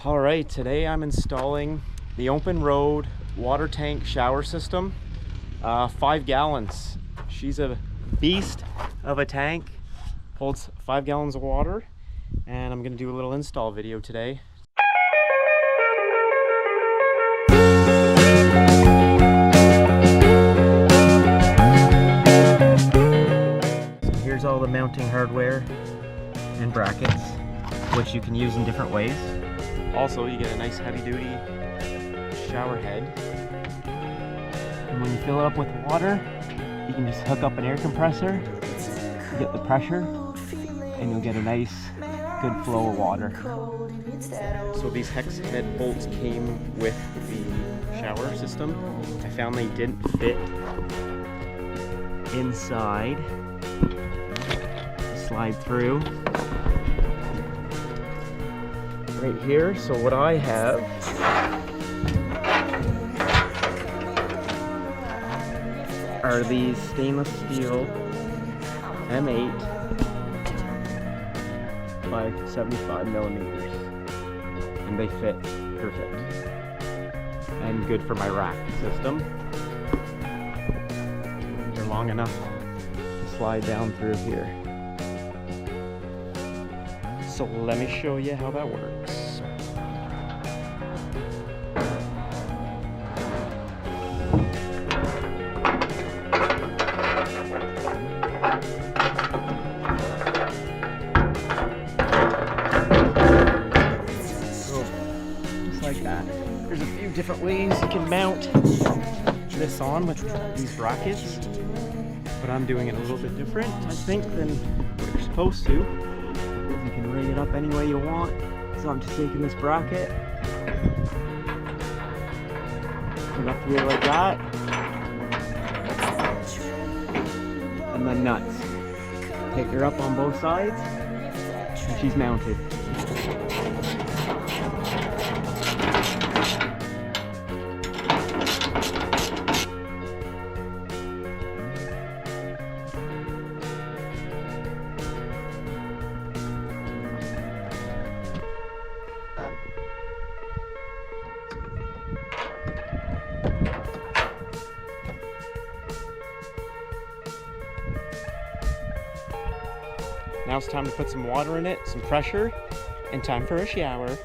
All right, today I'm installing the Openroad water tank shower system, 5 gallons. She's a beast of a tank, holds 5 gallons of water, and I'm gonna do a little install video today. So here's all the mounting hardware and brackets, which you can use in different ways. Also, you get a nice heavy-duty shower head. And when you fill it up with water, you can just hook up an air compressor, you get the pressure, and you'll get a nice, good flow of water. So these hex head bolts came with the shower system. I found they didn't fit inside. Slide through. Right here, so what I have are these stainless steel M8 by 75 millimeters, and they fit perfect and good for my rack system. They're long enough to slide down through here. So let me show you how that works. So, just like that. There's a few different ways you can mount this on with these brackets, but I'm doing it a little bit different, I think, than what you're supposed to. You can ring it up any way you want. So I'm just taking this bracket, put it up here like that, and then nuts. Take her up on both sides, and she's mounted. Now it's time to put some water in it, some pressure, and time for a shower.